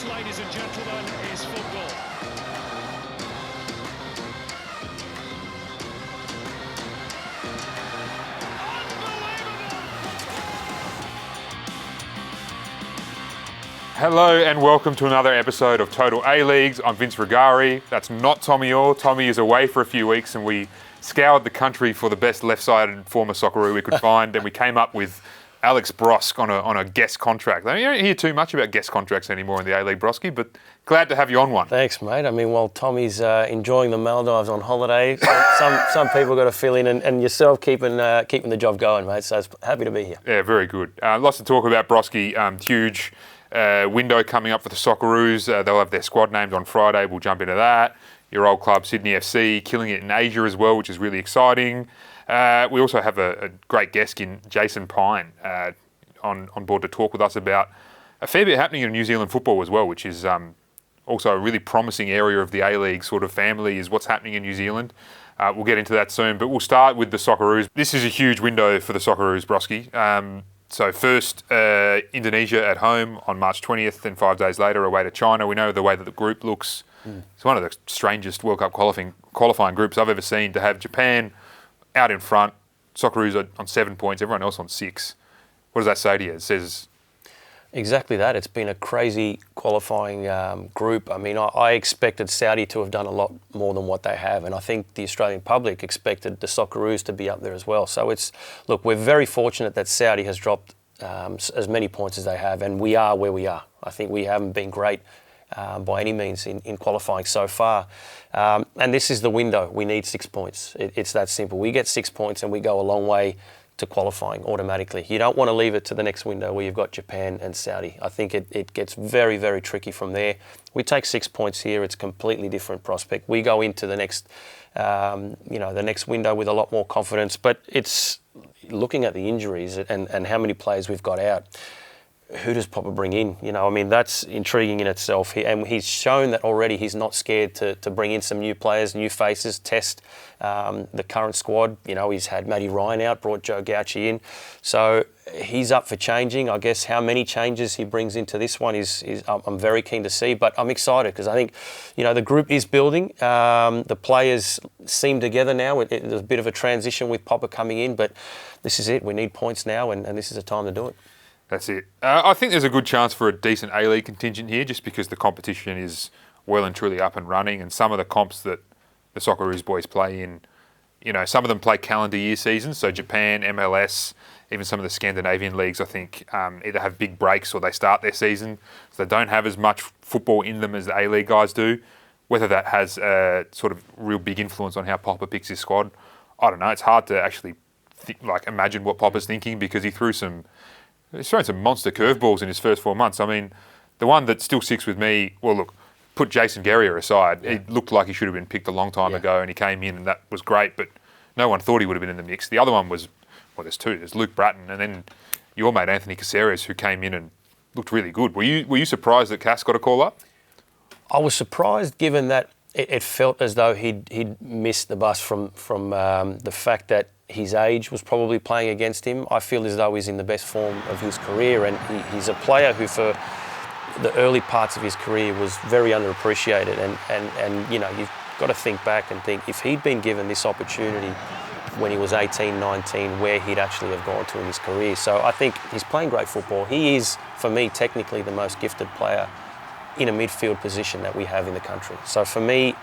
This, ladies and gentlemen, is football. Hello and welcome to another episode of Total A-Leagues. I'm Vince Rugari. That's not Tommy Orr. Tommy is away for a few weeks and we scoured the country for the best left-sided former Socceroo we could find, and we came up with Alex Brosque on a guest contract. You don't hear too much about guest contracts anymore in the A-League, Brosque, but glad to have you on one. Thanks, mate. I mean, while Tommy's enjoying the Maldives on holiday, some people got to fill in, and yourself keeping the job going, mate. So happy to be here. Yeah, very good. Lots to talk about, Brosque. Huge window coming up for the Socceroos. They'll have their squad named on Friday. We'll jump into that. Your old club, Sydney FC, killing it in Asia as well, which is really exciting. We also have a great guest in Jason Pine on board to talk with us about a fair bit happening in New Zealand football as well, which is also a really promising area of the A-League sort of family, is what's happening in New Zealand. We'll get into that soon, but we'll start with the Socceroos. This is a huge window for the Socceroos, Brosque. So first, Indonesia at home on March 20th, then 5 days later away to China. We know the way that the group looks. It's one of the strangest World Cup qualifying groups I've ever seen, to have Japan out in front, Socceroos on 7 points, everyone else on 6. What does that say to you? It says... Exactly that. It's been a crazy qualifying group. I mean, I expected Saudi to have done a lot more than what they have, and I think the Australian public expected the Socceroos to be up there as well. So look, we're very fortunate that Saudi has dropped as many points as they have, and we are where we are. I think we haven't been great by any means in qualifying so far. And this is the window. We need 6 points. It's that simple. We get 6 points and we go a long way to qualifying automatically. You don't want to leave it to the next window where you've got Japan and Saudi. I think it gets very, very tricky from there. We take 6 points here, it's a completely different prospect. We go into the next, the next window with a lot more confidence, but it's looking at the injuries and how many players we've got out. Who does Popper bring in? That's intriguing in itself. And he's shown that already he's not scared to bring in some new players, new faces, test the current squad. He's had Matty Ryan out, brought Joe Gauci in. So he's up for changing. I guess how many changes he brings into this one is I'm very keen to see, but I'm excited because I think, the group is building. The players seem together now. There's a bit of a transition with Popper coming in, but this is it. We need points now, and this is the time to do it. That's it. I think there's a good chance for a decent A-League contingent here, just because the competition is well and truly up and running, and some of the comps that the Socceroos boys play in, some of them play calendar year seasons, so Japan, MLS, even some of the Scandinavian leagues, I think, either have big breaks or they start their season, so they don't have as much football in them as the A-League guys do. Whether that has a sort of real big influence on how Popper picks his squad, I don't know. It's hard to actually imagine what Popper's thinking, because he's thrown some monster curveballs in his first 4 months. I mean, the one that still sticks with me, well, look, put Jason Guerrier aside. Yeah. He looked like he should have been picked a long time ago, and he came in and that was great, but no one thought he would have been in the mix. The other one was, there's two. There's Luke Bratton, and then your mate Anthony Caceres, who came in and looked really good. Were you surprised that Cass got a call up? I was surprised, given that it felt as though he'd missed the bus from the fact that his age was probably playing against him. I feel as though he's in the best form of his career, and he's a player who, for the early parts of his career, was very underappreciated. And you've got to think back and think, if he'd been given this opportunity when he was 18, 19, where he'd actually have gone to in his career. So I think he's playing great football. He is, for me, technically the most gifted player in a midfield position that we have in the country. So for me,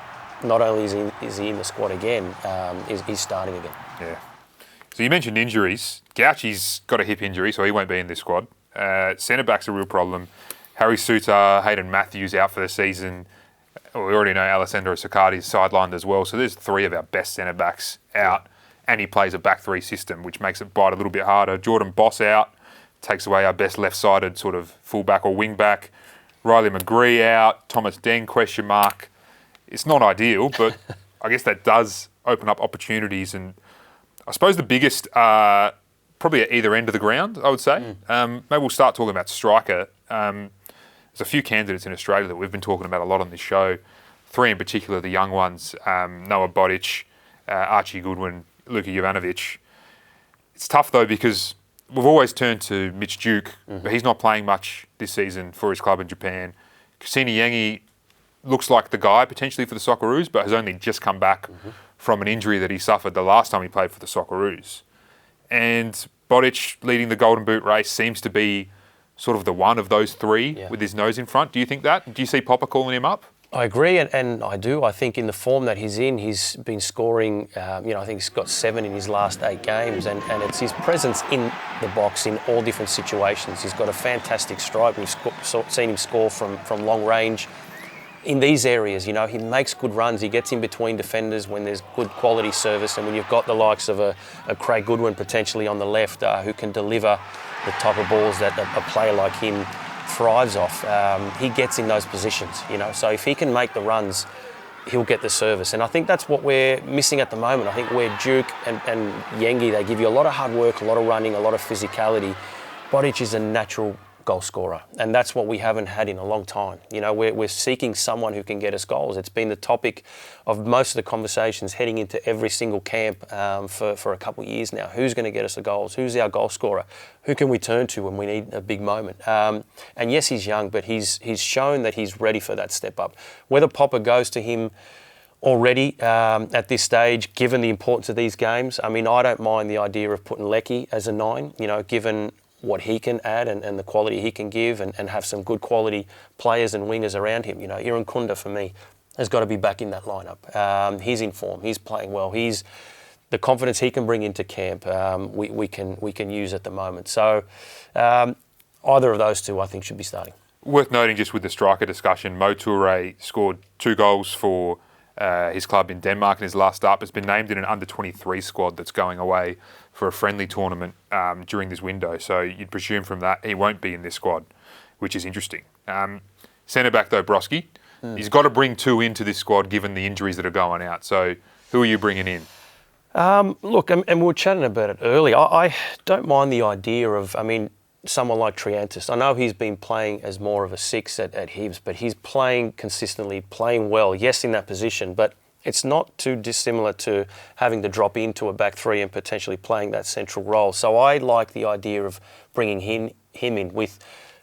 not only is he in the squad again, he's starting again. Yeah. So you mentioned injuries. Gauci's got a hip injury, so he won't be in this squad. Centre-back's a real problem. Harry Suter, Hayden Matthews out for the season. We already know Alessandro Siccardi's sidelined as well. So there's 3 of our best centre-backs out, and he plays a back 3 system, which makes it bite a little bit harder. Jordan Boss out, takes away our best left-sided sort of full-back or wing-back. Riley McGree out, Thomas Deng, question mark. It's not ideal, but I guess that does open up opportunities, and I suppose the biggest are probably at either end of the ground, I would say. Maybe we'll start talking about striker. There's a few candidates in Australia that we've been talking about a lot on this show. 3 in particular, the young ones, Noah Bodic, Archie Goodwin, Luka Jovanovic. It's tough though, because we've always turned to Mitch Duke, but he's not playing much this season for his club in Japan. Kusini Yengi looks like the guy potentially for the Socceroos, but has only just come back from an injury that he suffered the last time he played for the Socceroos. And Bodic leading the Golden Boot race seems to be sort of the one of those three with his nose in front. Do you think that? Do you see Popper calling him up? I agree, and I do. I think in the form that he's in, he's been scoring, I think he's got 7 in his last 8 games, and it's his presence in the box in all different situations. He's got a fantastic strike. We've seen him score from long range. In these areas, he makes good runs. He gets in between defenders when there's good quality service, and when you've got the likes of a Craig Goodwin potentially on the left who can deliver the type of balls that a player like him thrives off, he gets in those positions, So if he can make the runs, he'll get the service. And I think that's what we're missing at the moment. I think where Duke and Yengi, they give you a lot of hard work, a lot of running, a lot of physicality. Bodic is a natural goal scorer, and that's what we haven't had in a long time. We're seeking someone who can get us goals. It's been the topic of most of the conversations heading into every single camp for a couple of years now. Who's going to get us the goals? Who's our goal scorer? Who can we turn to when we need a big moment? And yes, he's young, but he's shown that he's ready for that step up. Whether Popper goes to him already at this stage, given the importance of these games, I don't mind the idea of putting Lecky as a 9, given what he can add and the quality he can give, and have some good quality players and wingers around him. Iran Kunda, for me, has got to be back in that lineup. He's in form. He's playing well. He's the confidence he can bring into camp. We can use at the moment. So either of those two, I think, should be starting. Worth noting, just with the striker discussion, Mo Toure scored 2 goals for his club in Denmark in his last start, has been named in an under-23 squad that's going away for a friendly tournament during this window. So you'd presume from that he won't be in this squad, which is interesting. Centre-back, though, Brosque, he's got to bring 2 into this squad given the injuries that are going out. So who are you bringing in? Look, and we were chatting about it earlier. I don't mind the idea of, someone like Triantis. I know he's been playing as more of a 6 at Hibs, but he's playing consistently, playing well, yes, in that position, but it's not too dissimilar to having to drop into a back 3 and potentially playing that central role. So I like the idea of bringing him in with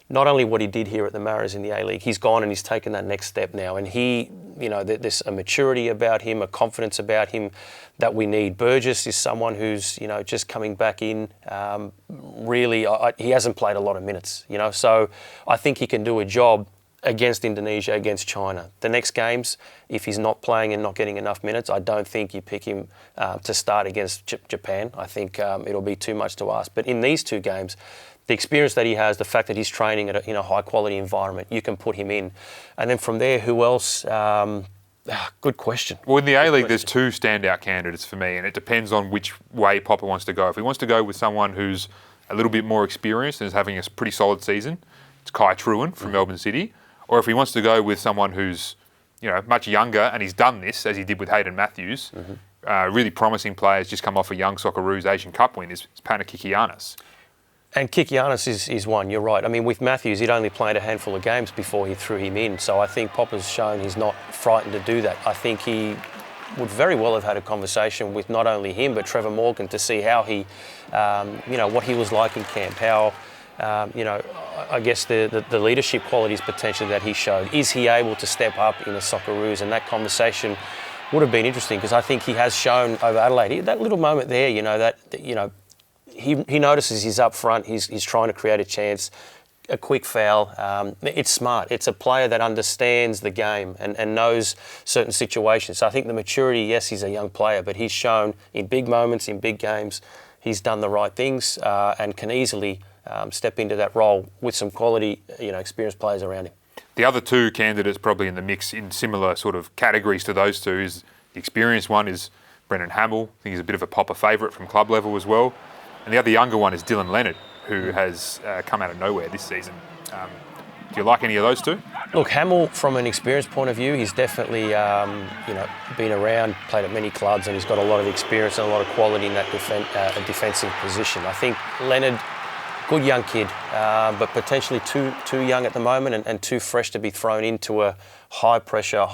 not only what he did here at the Mariners in the A-League, he's gone and he's taken that next step now. And he, there's a maturity about him, a confidence about him that we need. Burgess is someone who's, just coming back in. Really, he hasn't played a lot of minutes, so I think he can do a job against Indonesia, against China. The next games, if he's not playing and not getting enough minutes, I don't think you pick him to start against Japan. I think it'll be too much to ask. But in these 2 games, the experience that he has, the fact that he's training in a high-quality environment, you can put him in. And then from there, who else? Good question. Well, in the A-League, there's 2 standout candidates for me, and it depends on which way Popper wants to go. If he wants to go with someone who's a little bit more experienced and is having a pretty solid season, it's Kai Truen from Melbourne City. Or if he wants to go with someone who's, much younger, and he's done this, as he did with Hayden Matthews, really promising players, just come off a young Socceroos Asian Cup win, is Pana Kikianis. And Kikianis is one, you're right. With Matthews, he'd only played a handful of games before he threw him in. So I think Popper's shown he's not frightened to do that. I think he would very well have had a conversation with not only him, but Trevor Morgan to see how he, what he was like in camp, how, I guess the leadership qualities potentially that he showed. Is he able to step up in the Socceroos? And that conversation would have been interesting because I think he has shown over Adelaide, that little moment there, he notices he's up front, he's trying to create a chance, a quick foul. It's smart. It's a player that understands the game and knows certain situations. So I think the maturity, yes, he's a young player, but he's shown in big moments, in big games, he's done the right things and can easily step into that role with some quality, experienced players around him. The other 2 candidates probably in the mix in similar sort of categories to those 2 is the experienced one is Brendan Hamill. I think he's a bit of a Popper favourite from club level as well. And the other younger one is Dylan Leonard, who has come out of nowhere this season. Do you like any of those 2? Look, Hamill, from an experience point of view, he's definitely been around, played at many clubs, and he's got a lot of experience and a lot of quality in that defensive position. I think Leonard, good young kid, but potentially too young at the moment and too fresh to be thrown into a high-pressure,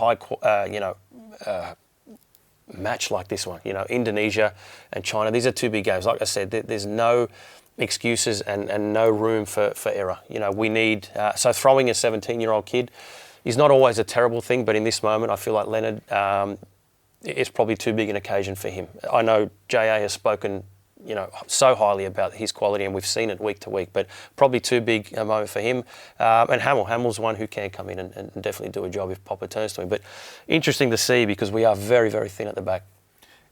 match like this one. Indonesia and China, these are 2 big games. Like I said, there's no excuses and no room for error. We need, so throwing a 17-year-old kid is not always a terrible thing, but in this moment, I feel like Leonard, it's probably too big an occasion for him. I know JA has spoken, so highly about his quality, and we've seen it week to week, but probably too big a moment for him. And Hamill's one who can come in and definitely do a job if Popper turns to him. But interesting to see, because we are very, very thin at the back.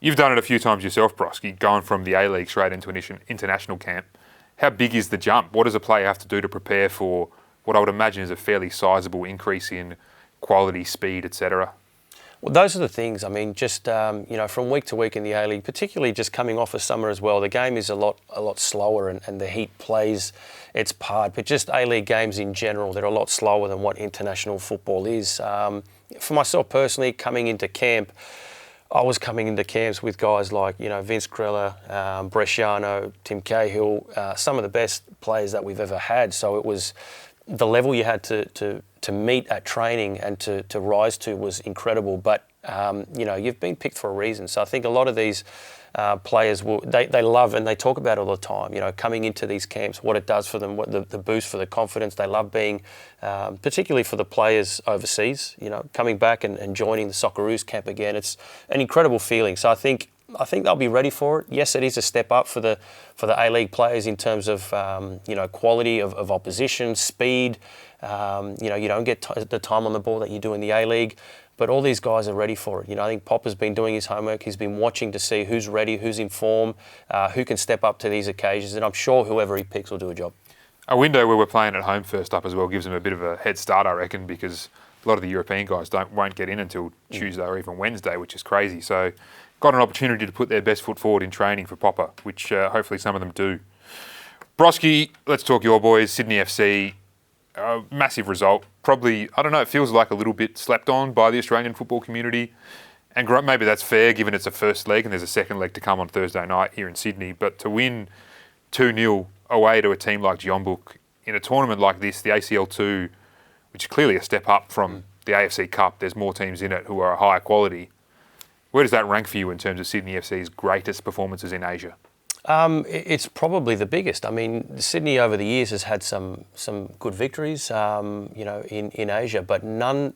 You've done it a few times yourself, Brosque, going from the A-League straight into an international camp. How big is the jump? What does a player have to do to prepare for what I would imagine is a fairly sizable increase in quality, speed, etc.? Well, those are the things. I mean, just from week to week in the A-League, particularly just coming off of summer as well, the game is a lot slower, and the heat plays its part. But just A-League games in general, they're a lot slower than what international football is. For myself personally, coming into camp, I was coming into camps with guys like, Vince Grella, Bresciano, Tim Cahill, some of the best players that we've ever had. So it was the level you had to meet at training and to rise to was incredible. But, you've been picked for a reason. So I think a lot of these players, they love, and they talk about it all the time, coming into these camps, what it does for them, what the boost for the confidence. They love being, particularly for the players overseas, coming back and joining the Socceroos camp again. It's an incredible feeling. So I think they'll be ready for it. Yes, it is a step up for the A-League players in terms of quality of opposition, speed. You don't get the time on the ball that you do in the A-League, but all these guys are ready for it. I think Popper's been doing his homework. He's been watching to see who's ready, who's in form, who can step up to these occasions, and I'm sure whoever he picks will do a job. A window where we're playing at home first up as well gives them a bit of a head start, I reckon, because a lot of the European guys won't get in until Tuesday or even Wednesday, which is crazy. So got an opportunity to put their best foot forward in training for Popper, which hopefully some of them do. Brosque, let's talk your boys, Sydney FC. Massive result. Probably, I don't know, it feels like a little bit slept on by the Australian football community. And maybe that's fair given it's a first leg and there's a second leg to come on Thursday night here in Sydney. But to win 2-0 away to a team like Jeonbuk in a tournament like this, the ACL2, which is clearly a step up from the AFC Cup, there's more teams in it who are higher quality. Where does that rank for you in terms of Sydney FC's greatest performances in Asia? It's probably the biggest. I mean, Sydney over the years has had some good victories, in Asia, but none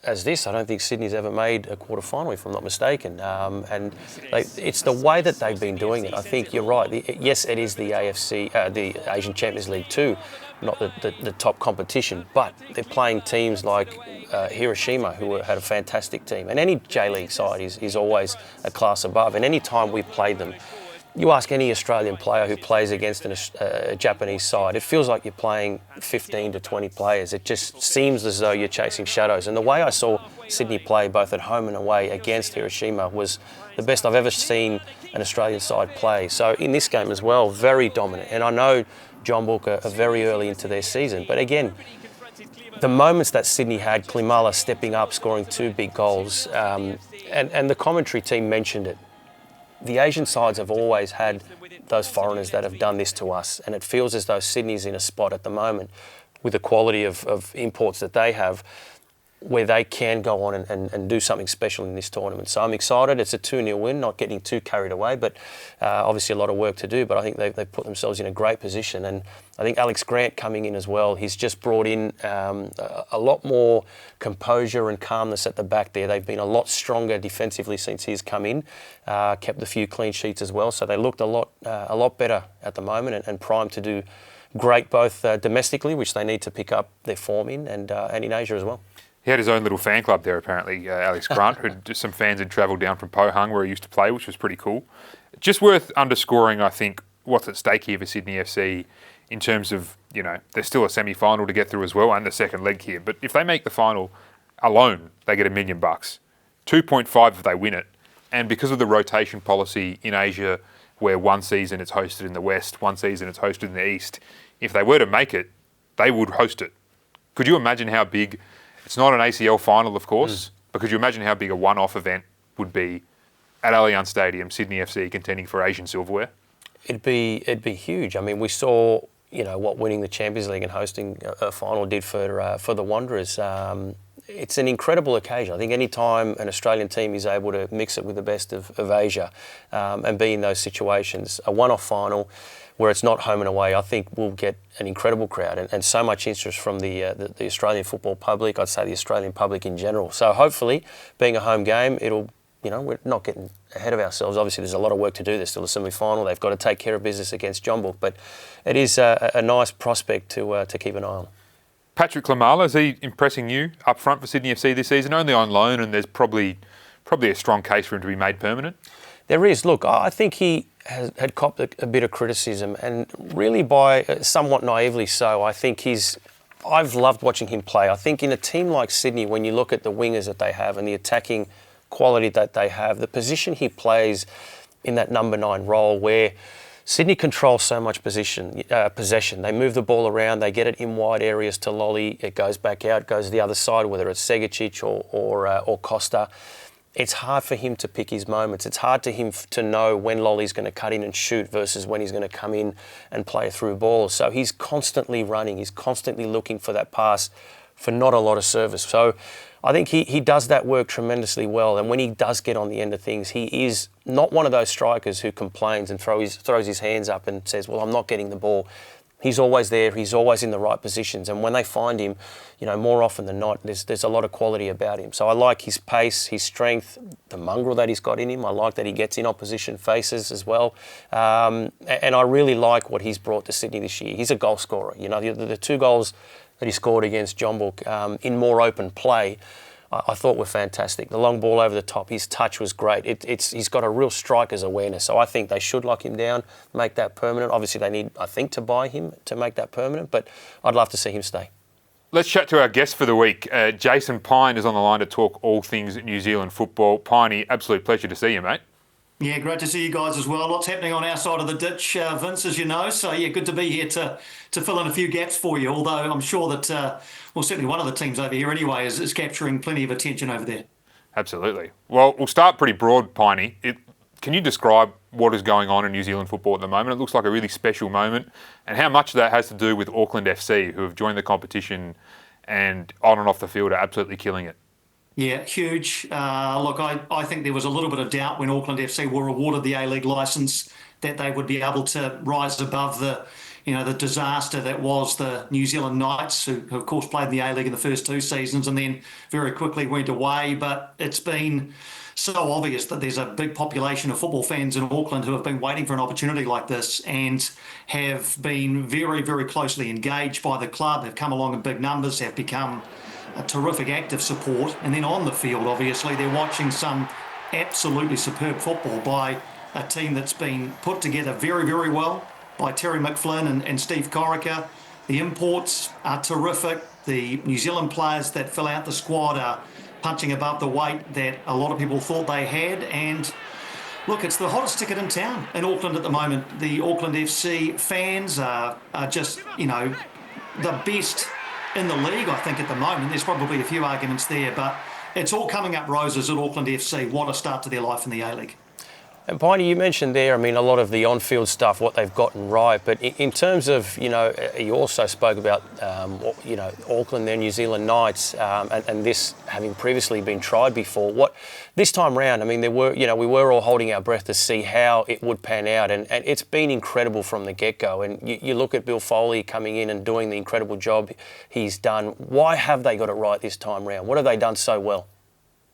as this. I don't think Sydney's ever made a quarter-final, if I'm not mistaken. And it's the way that they've been doing it. I think you're right. Yes, it is the AFC, the Asian Champions League too, not the top competition, but they're playing teams like Hiroshima, who had a fantastic team. And any J-League side is always a class above. And any time we've played them, you ask any Australian player who plays against a Japanese side, it feels like you're playing 15 to 20 players. It just seems as though you're chasing shadows. And the way I saw Sydney play both at home and away against Hiroshima was the best I've ever seen an Australian side play. So in this game as well, very dominant. And I know Jeonbuk are very early into their season. But again, the moments that Sydney had, Klimala stepping up, scoring 2 big goals, and the commentary team mentioned it. The Asian sides have always had those foreigners that have done this to us, and it feels as though Sydney's in a spot at the moment with the quality of imports that they have, where they can go on and do something special in this tournament. So I'm excited. It's a 2-0 win, not getting too carried away, but obviously a lot of work to do. But I think they've put themselves in a great position. And I think Alex Grant coming in as well, he's just brought in a lot more composure and calmness at the back there. They've been a lot stronger defensively since he's come in, kept a few clean sheets as well. So they looked a lot better at the moment and primed to do great both domestically, which they need to pick up their form in, and in Asia as well. He had his own little fan club there, apparently, Alex Grant, who just some fans had travelled down from Pohang where he used to play, which was pretty cool. Just worth underscoring, I think, what's at stake here for Sydney FC in terms of, there's still a semi-final to get through as well and the second leg here. But if they make the final alone, they get $1 million. 2.5 if they win it. And because of the rotation policy in Asia, where one season it's hosted in the West, one season it's hosted in the East, if they were to make it, they would host it. Could you imagine how big... It's not an ACL final, of course, but could you imagine how big a one-off event would be at Allianz Stadium, Sydney FC contending for Asian silverware? It'd be huge. I mean, we saw, what winning the Champions League and hosting a final did for the Wanderers. it's an incredible occasion. I think any time an Australian team is able to mix it with the best of Asia and be in those situations, a one-off final where it's not home and away, I think we'll get an incredible crowd and so much interest from the Australian football public, I'd say the Australian public in general. So hopefully, being a home game, we're not getting ahead of ourselves. Obviously, there's a lot of work to do. There's still a semi-final. They've got to take care of business against John Book, but it is a nice prospect to keep an eye on. Patrick Klimala, is he impressing you up front for Sydney FC this season? Only on loan, and there's probably a strong case for him to be made permanent. There is. Look, I think he had copped a bit of criticism, and really by somewhat naively so. I think I've loved watching him play. I think in a team like Sydney, when you look at the wingers that they have and the attacking quality that they have, the position he plays in that number 9 role where Sydney controls so much possession. They move the ball around, they get it in wide areas to Lolly, it goes back out, goes the other side, whether it's Segicic or Costa. It's hard for him to pick his moments. It's hard to him to know when Lolly's going to cut in and shoot versus when he's going to come in and play through balls. So he's constantly running. He's constantly looking for that pass for not a lot of service. So I think he does that work tremendously well. And when he does get on the end of things, he is not one of those strikers who complains and throws his hands up and says, well, I'm not getting the ball. He's always there. He's always in the right positions. And when they find him, more often than not, there's a lot of quality about him. So I like his pace, his strength, the mongrel that he's got in him. I like that he gets in opposition faces as well. And I really like what he's brought to Sydney this year. He's a goal scorer. The 2 goals that he scored against John Book in more open play, I thought were fantastic. The long ball over the top, his touch was great. He's got a real striker's awareness. So I think they should lock him down, make that permanent. Obviously, they need, I think, to buy him to make that permanent, but I'd love to see him stay. Let's chat to our guest for the week. Jason Pine is on the line to talk all things New Zealand football. Piney, absolute pleasure to see you, mate. Yeah, great to see you guys as well. Lots happening on our side of the ditch, Vince, as you know. So, yeah, good to be here to fill in a few gaps for you, although I'm sure that, certainly one of the teams over here anyway is capturing plenty of attention over there. Absolutely. Well, we'll start pretty broad, Piney. Can you describe what is going on in New Zealand football at the moment? It looks like a really special moment, and how much of that has to do with Auckland FC, who have joined the competition and on and off the field are absolutely killing it. Yeah, huge. Look, I think there was a little bit of doubt when Auckland FC were awarded the A-League licence that they would be able to rise above the disaster that was the New Zealand Knights, who of course played in the A-League in the first 2 seasons and then very quickly went away. But it's been so obvious that there's a big population of football fans in Auckland who have been waiting for an opportunity like this and have been very, very closely engaged by the club, have come along in big numbers, have become a terrific active support. And then on the field, obviously, they're watching some absolutely superb football by a team that's been put together very, very well by Terry McFlynn and Steve Corica. The imports are terrific. The New Zealand players that fill out the squad are punching above the weight that a lot of people thought they had. And look, it's the hottest ticket in town in Auckland at the moment. The Auckland FC fans are just, the best in the league, I think, at the moment. There's probably a few arguments there, but it's all coming up roses at Auckland FC. What a start to their life in the A-League. And Piney, you mentioned there, a lot of the on-field stuff, what they've gotten right, but in terms of, you also spoke about, Auckland, their New Zealand Knights, and this having previously been tried before. What this time round, there were, we were all holding our breath to see how it would pan out, and it's been incredible from the get-go. And you look at Bill Foley coming in and doing the incredible job he's done. Why have they got it right this time round? What have they done so well?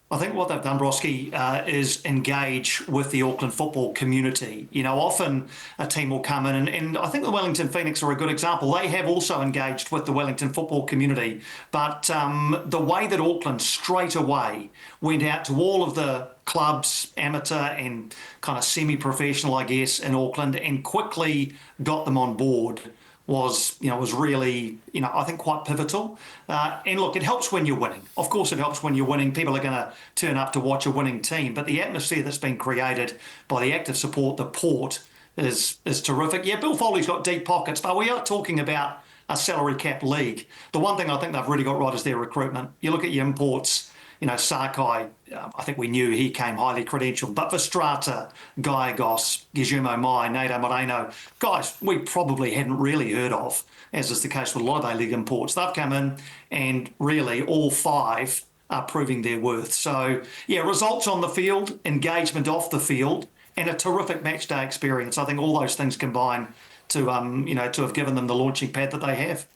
I think what they've done, Brosque, is engage with the Auckland football community. Often a team will come in, and I think the Wellington Phoenix are a good example. They have also engaged with the Wellington football community, but the way that Auckland straight away went out to all of the clubs, amateur and kind of semi-professional, I guess, in Auckland, and quickly got them on board was really, I think quite pivotal. And look, it helps when you're winning. Of course it helps when you're winning. People are going to turn up to watch a winning team. But the atmosphere that's been created by the active support, the port, is terrific. Yeah, Bill Foley's got deep pockets, but we are talking about a salary cap league. The one thing I think they've really got right is their recruitment. You look at your imports, Sakai, I think we knew he came highly credentialed. But Verstrata, Gallegos, Guillermo Mai, Nato Moreno, guys we probably hadn't really heard of, as is the case with a lot of A-League imports. They've come in and really all 5 are proving their worth. So, yeah, results on the field, engagement off the field, and a terrific match day experience. I think all those things combine to, to have given them the launching pad that they have.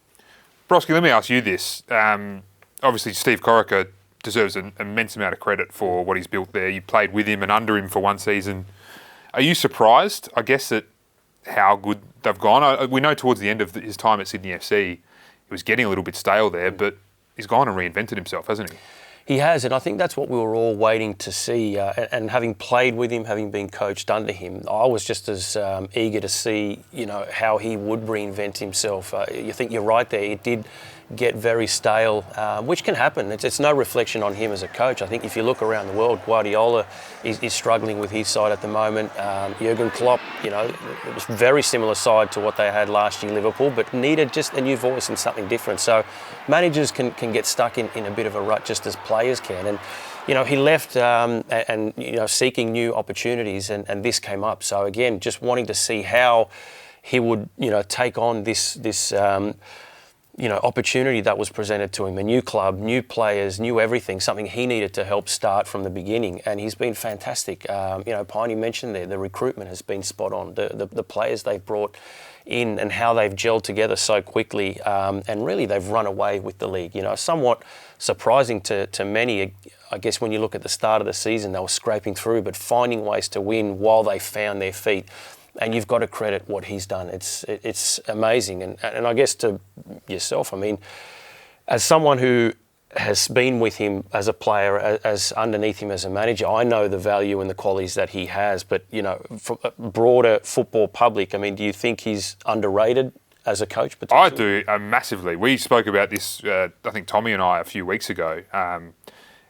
Brosque, let me ask you this. Obviously, Steve Corica deserves an immense amount of credit for what he's built there. You played with him and under him for one season. Are you surprised, I guess, at how good they've gone? We know towards the end of his time at Sydney FC, he was getting a little bit stale there, but he's gone and reinvented himself, hasn't he? He has, and I think that's what we were all waiting to see. And having played with him, having been coached under him, I was just as eager to see, how he would reinvent himself. You think you're right there. It did get very stale, which can happen. It's no reflection on him as a coach. I think if you look around the world, Guardiola is struggling with his side at the moment. Jurgen Klopp, it was a very similar side to what they had last year, Liverpool, but needed just a new voice and something different. So managers can get stuck in a bit of a rut just as players can. And he left and seeking new opportunities, and this came up. So again, just wanting to see how he would take on this opportunity that was presented to him, a new club, new players, new everything, something he needed to help start from the beginning. And he's been fantastic. Piney mentioned there, the recruitment has been spot on. The players they've brought in and how they've gelled together so quickly, and really they've run away with the league. Somewhat surprising to many. I guess when you look at the start of the season, they were scraping through, but finding ways to win while they found their feet. And you've got to credit what he's done. It's amazing. And I guess to yourself, as someone who has been with him as a player, as underneath him as a manager, I know the value and the qualities that he has. But, from a broader football public, do you think he's underrated as a coach potentially? I do, massively. We spoke about this, I think Tommy and I, a few weeks ago.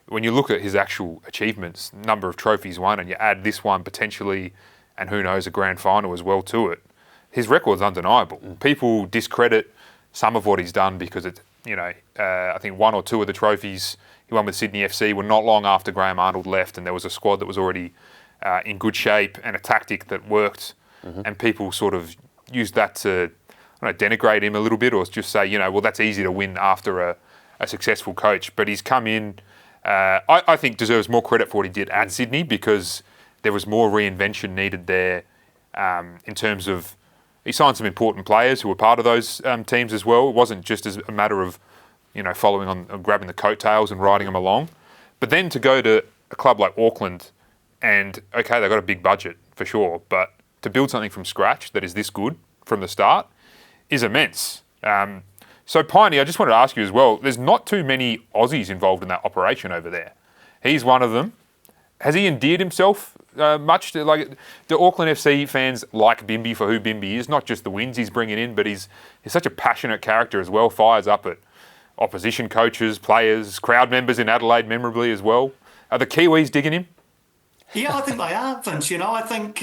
When you look at his actual achievements, number of trophies won, and you add this one potentially, and who knows, a grand final as well to it, his record's undeniable. People discredit some of what he's done because I think 1 or 2 of the trophies he won with Sydney FC were not long after Graham Arnold left, and there was a squad that was already in good shape and a tactic that worked, and people sort of used that to denigrate him a little bit, or just say, well, that's easy to win after a successful coach. But he's come in, I think deserves more credit for what he did at Sydney, because there was more reinvention needed there in terms of he signed some important players who were part of those teams as well. It wasn't just as a matter of following on, grabbing the coattails and riding them along. But then to go to a club like Auckland, and okay, they've got a big budget for sure, but to build something from scratch that is this good from the start is immense. So Piney, I just wanted to ask you as well, there's not too many Aussies involved in that operation over there. He's one of them. Has he endeared himself much? The Auckland FC fans like Bimby for who Bimby is, not just the wins he's bringing in, but he's such a passionate character as well, fires up at opposition coaches, players, crowd members in Adelaide memorably as well. Are the Kiwis digging him? Yeah, I think they are, Vince. I think,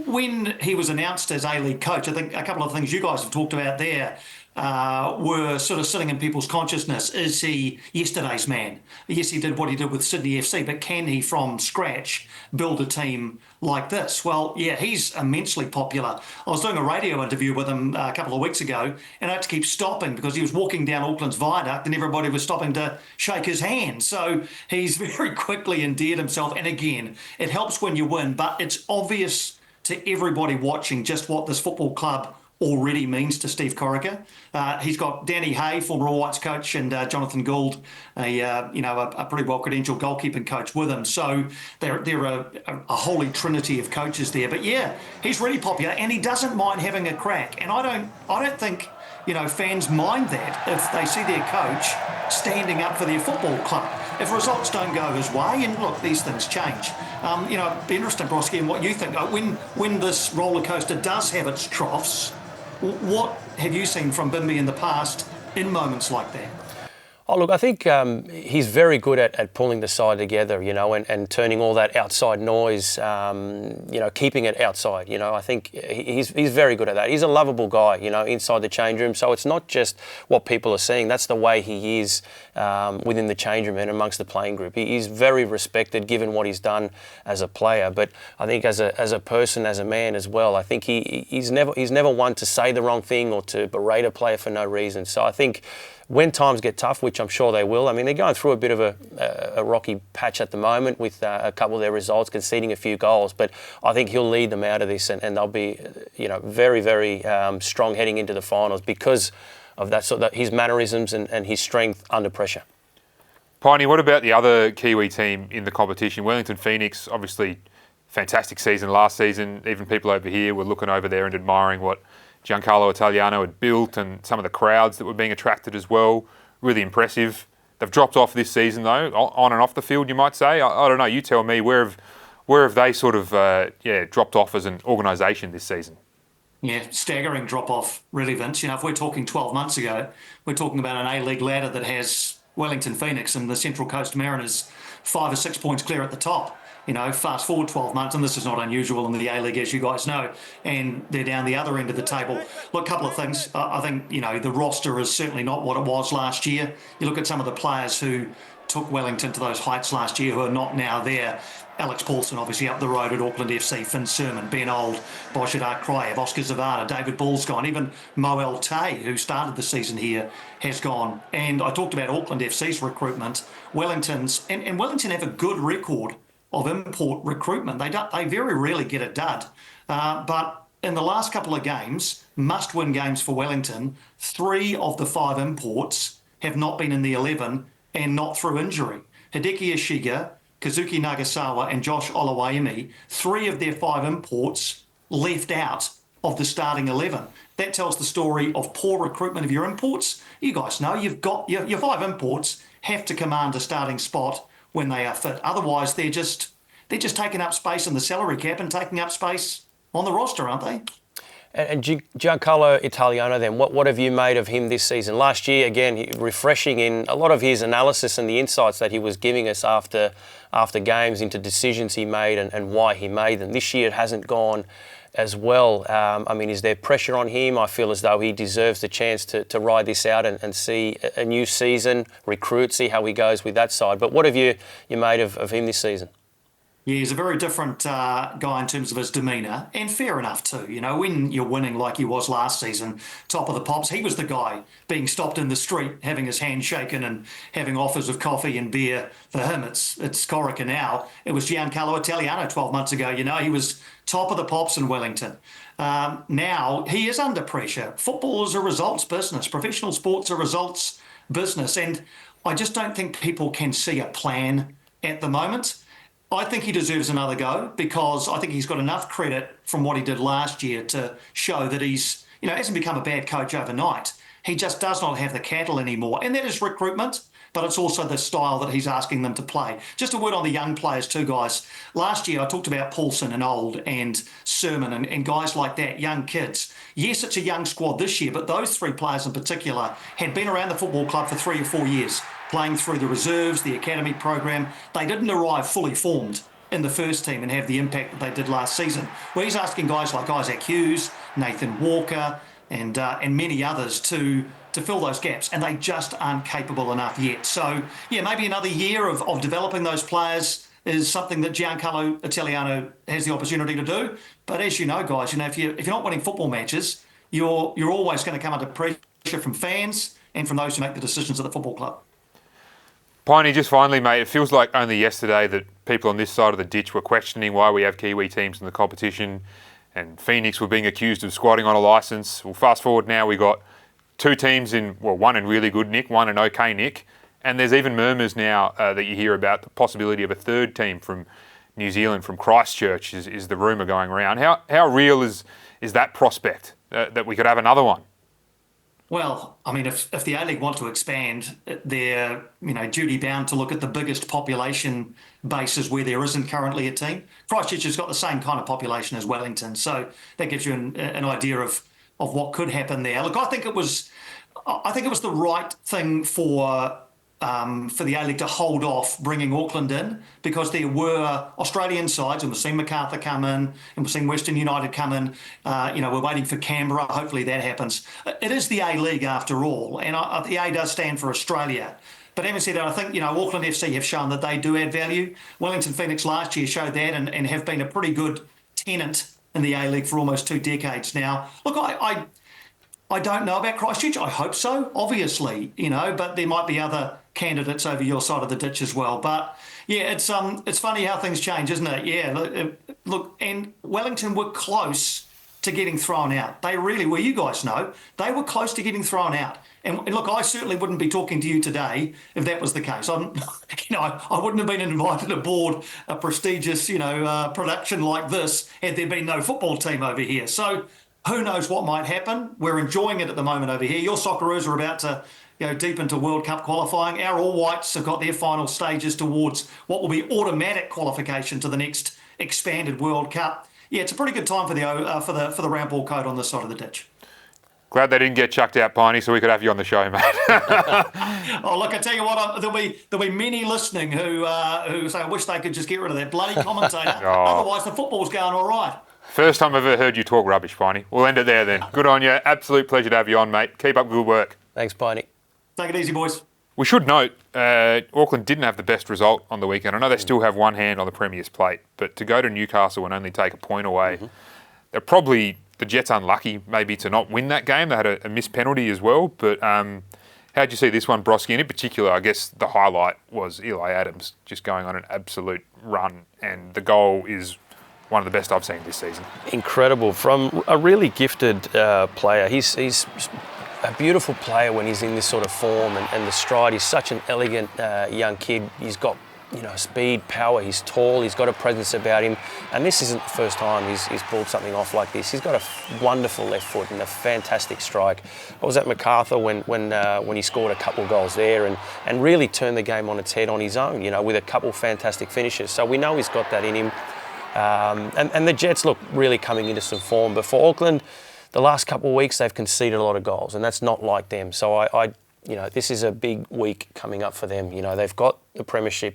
when he was announced as A-League coach, I think a couple of things you guys have talked about there were sort of sitting in people's consciousness. Is he yesterday's man? Yes, he did what he did with Sydney FC, but can he from scratch build a team like this? Well, yeah, he's immensely popular. I was doing a radio interview with him a couple of weeks ago, and I had to keep stopping because he was walking down Auckland's viaduct and everybody was stopping to shake his hand. So he's very quickly endeared himself. And again, it helps when you win, but it's obvious to everybody watching just what this football club already means to Steve Corica. He's got Danny Hay, former All Whites coach, and Jonathan Gould, a pretty well credentialed goalkeeping coach with him. So they're a holy trinity of coaches there. But yeah, he's really popular, and he doesn't mind having a crack. And I don't think fans mind that if they see their coach standing up for their football club. If results don't go his way, and look, these things change. It'd be interesting, Brosque, and what you think. When this roller coaster does have its troughs, what have you seen from Bimby in the past in moments like that? Oh, look, I think he's very good at pulling the side together, and turning all that outside noise, keeping it outside. I think he's very good at that. He's a lovable guy, inside the change room. So it's not just what people are seeing. That's the way he is within the change room and amongst the playing group. He's very respected given what he's done as a player. But I think as a person, as a man as well, I think he's never one to say the wrong thing or to berate a player for no reason. So I think when times get tough, which I'm sure they will, I mean, they're going through a bit of a rocky patch at the moment with a couple of their results, conceding a few goals, but I think he'll lead them out of this and they'll be, very, very strong heading into the finals because of that sort of his mannerisms and his strength under pressure. Piney, what about the other Kiwi team in the competition? Wellington Phoenix, obviously fantastic season last season. Even people over here were looking over there and admiring what Giancarlo Italiano had built and some of the crowds that were being attracted as well. Really impressive. They've dropped off this season though, on and off the field you might say. I don't know, you tell me, where have they sort of dropped off as an organisation this season? Yeah, staggering drop-off, really, Vince. If we're talking 12 months ago, we're talking about an A-League ladder that has Wellington Phoenix and the Central Coast Mariners 5 or 6 points clear at the top. Fast forward 12 months, and this is not unusual in the A-League, as you guys know, and they're down the other end of the table. Look, a couple of things. I think, the roster is certainly not what it was last year. You look at some of the players who took Wellington to those heights last year who are not now there. Alex Paulson, obviously, up the road at Auckland FC, Finn Sermon, Ben Old, Boshidar Kraev, Oscar Zavada, David Ball's gone, even Moel Tay, who started the season here, has gone. And I talked about Auckland FC's recruitment. Wellington's, and Wellington have a good record of import recruitment. They very rarely get a dud. But in the last couple of games, must-win games for Wellington, 3 of the 5 imports have not been in the 11 and not through injury. Hideki Ishiga, Kazuki Nagasawa and Josh Olawaimi, 3 of their 5 imports left out of the starting 11. That tells the story of poor recruitment of your imports. You guys know you've got your 5 imports have to command a starting spot when they are fit. Otherwise, they're just taking up space in the salary cap and taking up space on the roster, aren't they? And Giancarlo Italiano, then, what have you made of him this season? Last year, again, refreshing in a lot of his analysis and the insights that he was giving us after games into decisions he made and why he made them. This year, it hasn't gone as well. Is there pressure on him? I feel as though he deserves the chance to ride this out and see a new season, recruit, see how he goes with that side. But what have you made of him this season? Yeah, he's a very different guy in terms of his demeanour, and fair enough too. When you're winning like he was last season, top of the pops, he was the guy being stopped in the street, having his hand shaken and having offers of coffee and beer. For him, it's Corica now. It was Giancarlo Italiano 12 months ago. He was top of the pops in Wellington. Now he is under pressure. Football is a results business. Professional sports are results business. And I just don't think people can see a plan at the moment. I think he deserves another go because I think he's got enough credit from what he did last year to show that he's, hasn't become a bad coach overnight. He just does not have the cattle anymore. And that is recruitment, but it's also the style that he's asking them to play. Just a word on the young players too, guys. Last year, I talked about Paulson and Old and Sermon and guys like that, young kids. Yes, it's a young squad this year, but those 3 players in particular had been around the football club for 3 or 4 years, playing through the reserves, the academy program. They didn't arrive fully formed in the first team and have the impact that they did last season. Well, he's asking guys like Isaac Hughes, Nathan Walker, and many others to fill those gaps, and they just aren't capable enough yet. So, yeah, maybe another year of developing those players is something that Giancarlo Italiano has the opportunity to do. But as you know, guys, if you're not winning football matches, you're always going to come under pressure from fans and from those who make the decisions at the football club. Piney, just finally, mate, it feels like only yesterday that people on this side of the ditch were questioning why we have Kiwi teams in the competition, and Phoenix were being accused of squatting on a licence. Well, fast forward now, we got 2 teams one in really good nick, one in okay nick, and there's even murmurs now that you hear about the possibility of a 3rd team from New Zealand, from Christchurch, is the rumour going around. How real is that prospect that we could have another one? Well, if the A-League want to expand, they're duty bound to look at the biggest population bases where there isn't currently a team. Christchurch has got the same kind of population as Wellington, so that gives you an idea of what could happen there. Look, I think it was the right thing for for the A-League to hold off bringing Auckland in, because there were Australian sides, and we've seen Macarthur come in, and we've seen Western United come in. We're waiting for Canberra. Hopefully that happens. It is the A-League after all, and the A does stand for Australia. But having said that, I think, Auckland FC have shown that they do add value. Wellington Phoenix last year showed that and have been a pretty good tenant in the A-League for almost 2 decades now. Look, I don't know about Christchurch. I hope so, obviously, but there might be other candidates over your side of the ditch as well. But yeah, it's funny how things change, isn't it? Yeah, look, and Wellington were close to getting thrown out. They really were. You guys know they were close to getting thrown out. And look, I certainly wouldn't be talking to you today if that was the case. I wouldn't have been invited aboard a prestigious, production like this had there been no football team over here. So who knows what might happen? We're enjoying it at the moment over here. Your Socceroos are about to go deep into World Cup qualifying. Our All Whites have got their final stages towards what will be automatic qualification to the next expanded World Cup. Yeah, it's a pretty good time for the round ball code on this side of the ditch. Glad they didn't get chucked out, Piney, so we could have you on the show, mate. Oh, look, I tell you what, there'll be many listening who say, I wish they could just get rid of that bloody commentator. Oh. Otherwise, the football's going all right. First time I've ever heard you talk rubbish, Piney. We'll end it there then. Good on you. Absolute pleasure to have you on, mate. Keep up good work. Thanks, Piney. Take it easy, boys. We should note, Auckland didn't have the best result on the weekend. I know they still have one hand on the Premier's plate, but to go to Newcastle and only take a point away, they're probably the Jets unlucky maybe to not win that game. They had a missed penalty as well. But how'd you see this one, Brosque? And in particular, I guess the highlight was Eli Adams just going on an absolute run, and the goal is one of the best I've seen this season. Incredible from a really gifted player. He's a beautiful player when he's in this sort of form and the stride. He's such an elegant young kid. He's got speed, power. He's tall. He's got a presence about him. And this isn't the first time he's pulled something off like this. He's got a wonderful left foot and a fantastic strike. I was at Macarthur when he scored a couple of goals there and really turned the game on its head on his own, with a couple of fantastic finishes. So we know he's got that in him. And the Jets look really coming into some form. But for Auckland, the last couple of weeks they've conceded a lot of goals, and that's not like them. So I this is a big week coming up for them. They've got the premiership.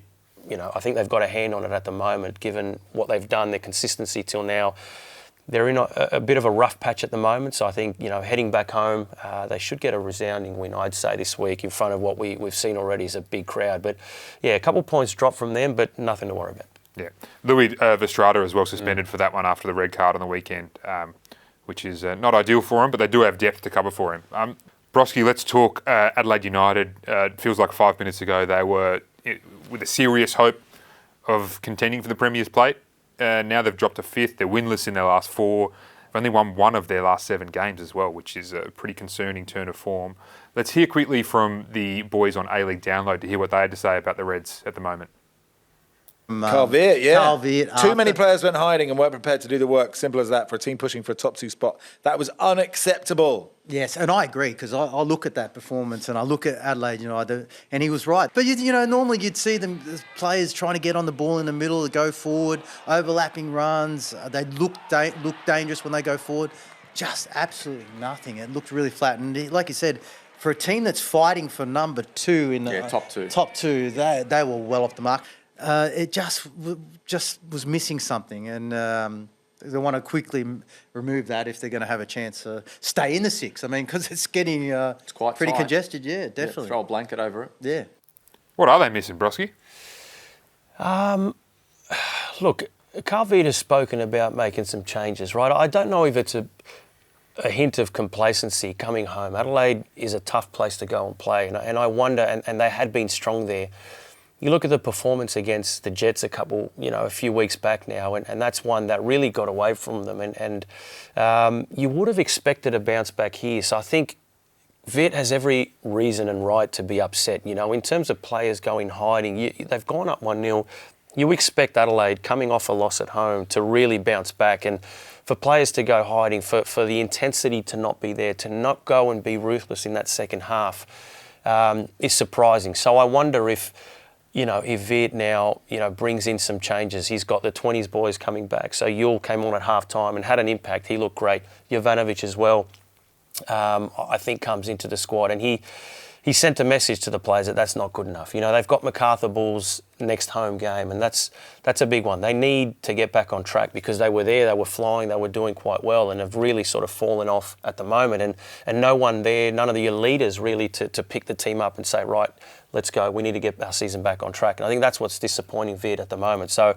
I think they've got a hand on it at the moment, given what they've done, their consistency till now. They're in a bit of a rough patch at the moment, so I think, heading back home, they should get a resounding win, I'd say, this week in front of what we've seen already is a big crowd. But, yeah, a couple of points dropped from them, but nothing to worry about. Yeah. Louis Vestrada as well suspended for that one after the red card on the weekend, which is not ideal for him, but they do have depth to cover for him. Brosque, let's talk Adelaide United. It feels like 5 minutes ago they were with a serious hope of contending for the Premier's plate. Now they've dropped to 5th. They're winless in their last 4. They've only won 1 of their last 7 games as well, which is a pretty concerning turn of form. Let's hear quickly from the boys on A-League Download to hear what they had to say about the Reds at the moment. Carl Veart, Too many players went hiding and weren't prepared to do the work. Simple as that for a team pushing for a top 2 spot. That was unacceptable. Yes, and I agree, because I look at that performance and I look at Adelaide United, and he was right. But, normally you'd see them players trying to get on the ball in the middle, to go forward, overlapping runs. They look dangerous when they go forward. Just absolutely nothing. It looked really flat. And like you said, for a team that's fighting for number 2 in the top two, they were well off the mark. It just was missing something, and they want to quickly remove that if they're going to have a chance to stay in the 6. I mean, because it's getting it's quite pretty tight. Congested. Yeah, definitely. Yeah, throw a blanket over it. Yeah. What are they missing, Brosque? Look, Carl Veart has spoken about making some changes, right? I don't know if it's a hint of complacency coming home. Adelaide is a tough place to go and play, and I wonder, and they had been strong there. You look at the performance against the Jets a few weeks back now, and that's one that really got away from them. And you would have expected a bounce back here. So I think Veart has every reason and right to be upset. In terms of players going hiding, they've gone up 1-0. You expect Adelaide, coming off a loss at home, to really bounce back. And for players to go hiding, for the intensity to not be there, to not go and be ruthless in that second half is surprising. So I wonder if Veart now, brings in some changes. He's got the 20s boys coming back. So Yule came on at half-time and had an impact. He looked great. Jovanovic as well, I think, comes into the squad. And he sent a message to the players that that's not good enough. You know, they've got MacArthur Bulls next home game, and that's a big one. They need to get back on track because they were there, they were flying, they were doing quite well, and have really sort of fallen off at the moment. And no one there, none of your leaders really to pick the team up and say, right, let's go. We need to get our season back on track. And I think that's what's disappointing Viet at the moment. So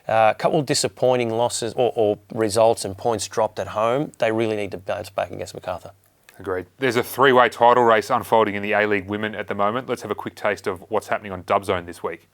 a couple of disappointing losses or results and points dropped at home. They really need to bounce back against MacArthur. Agreed. There's a three-way title race unfolding in the A-League Women at the moment. Let's have a quick taste of what's happening on Dub Zone this week.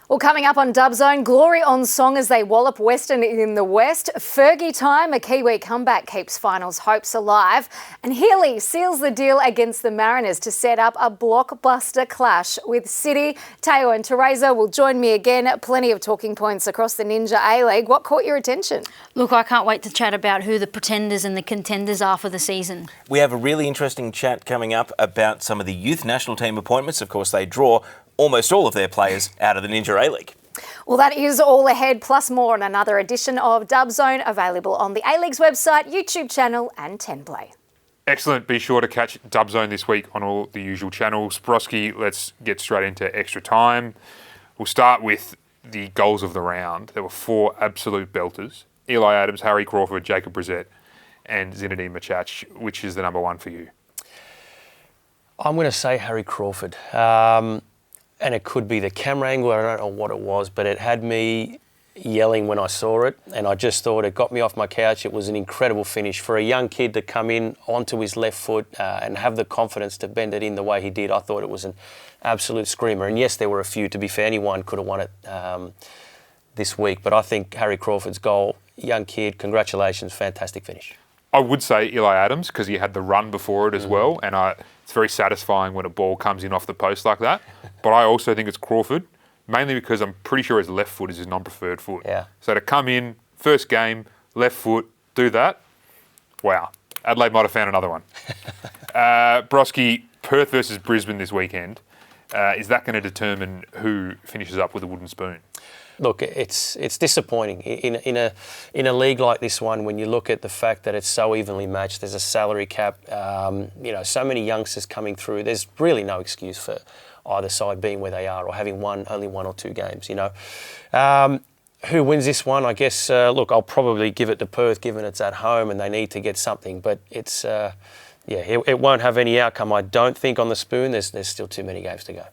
Well, coming up on Dub Zone, Glory on song as they wallop Western in the West. Fergie time, a Kiwi comeback keeps finals hopes alive. And Healy seals the deal against the Mariners to set up a blockbuster clash with City. Teo and Teresa will join me again. Plenty of talking points across the Ninja A-League. What caught your attention? Look, I can't wait to chat about who the pretenders and the contenders are for the season. We have a really interesting chat coming up about some of the youth national team appointments. Of course, they draw almost all of their players out of the Ninja A-League. Well, that is all ahead, plus more on another edition of Dub Zone, available on the A-League's website, YouTube channel and 10Play. Excellent. Be sure to catch Dub Zone this week on all the usual channels. Brosque, let's get straight into extra time. We'll start with the goals of the round. There were 4 absolute belters. Eli Adams, Harry Crawford, Jacob Brissett and Zinedine Machach. Which is the number one for you? I'm going to say Harry Crawford. And it could be the camera angle, I don't know what it was, but it had me yelling when I saw it, and I just thought it got me off my couch. It was an incredible finish. For a young kid to come in onto his left foot and have the confidence to bend it in the way he did, I thought it was an absolute screamer. And yes, there were a few, to be fair, anyone could have won it this week, but I think Harry Crawford's goal, young kid, congratulations, fantastic finish. I would say Eli Adams because he had the run before it as well, and it's very satisfying when a ball comes in off the post like that. But I also think it's Crawford, mainly because I'm pretty sure his left foot is his non-preferred foot. Yeah. So to come in, first game, left foot, do that, wow. Adelaide might have found another one. Brosque, Perth versus Brisbane this weekend. Is that going to determine who finishes up with a wooden spoon? Look, it's disappointing in a league like this one when you look at the fact that it's so evenly matched. There's a salary cap, so many youngsters coming through. There's really no excuse for either side being where they are or having only 1 or 2 games. Who wins this one? I guess. Look, I'll probably give it to Perth, given it's at home and they need to get something. But it's it won't have any outcome. I don't think on the spoon. There's still too many games to go.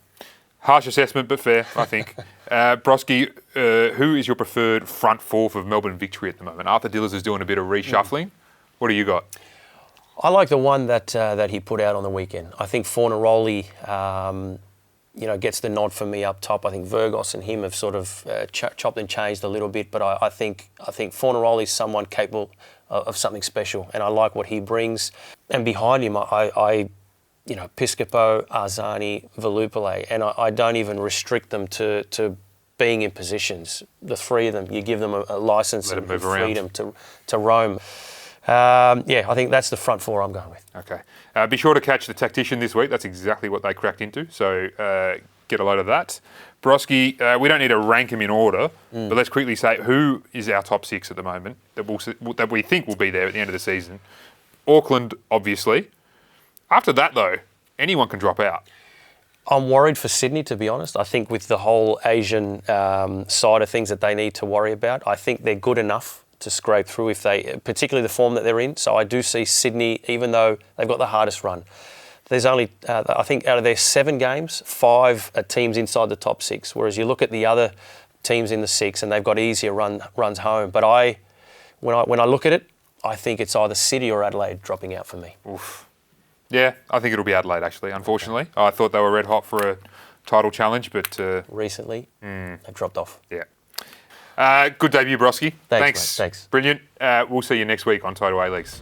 Harsh assessment, but fair, I think. Brosque, who is your preferred front 4 for Melbourne Victory at the moment? Arthur Dillers is doing a bit of reshuffling. What do you got? I like the one that he put out on the weekend. I think Fornaroli, gets the nod for me up top. I think Virgos and him have sort of chopped and changed a little bit, but I think Fornaroli is someone capable of something special, and I like what he brings. And behind him, Piscopo, Arzani, Velupile, and I don't even restrict them to being in positions. The 3 of them, you give them a license and freedom to roam. I think that's the front 4 I'm going with. Okay. Be sure to catch The Tactician this week. That's exactly what they cracked into, so get a load of that. Brosque, we don't need to rank them in order, but let's quickly say who is our top 6 at the moment that we think will be there at the end of the season. Auckland, obviously. After that, though, anyone can drop out. I'm worried for Sydney, to be honest. I think with the whole Asian side of things that they need to worry about, I think they're good enough to scrape through particularly the form that they're in. So I do see Sydney, even though they've got the hardest run. There's only, I think, out of their 7 games, 5 are teams inside the top 6. Whereas you look at the other teams in the 6 and they've got easier runs home. But when I look at it, I think it's either City or Adelaide dropping out for me. Oof. Yeah, I think it'll be Adelaide, actually, unfortunately. I thought they were red hot for a title challenge, but... recently, they've dropped off. Yeah. Good debut, Brosque. Thanks. Mate. Thanks. Brilliant. We'll see you next week on Total A-Leagues.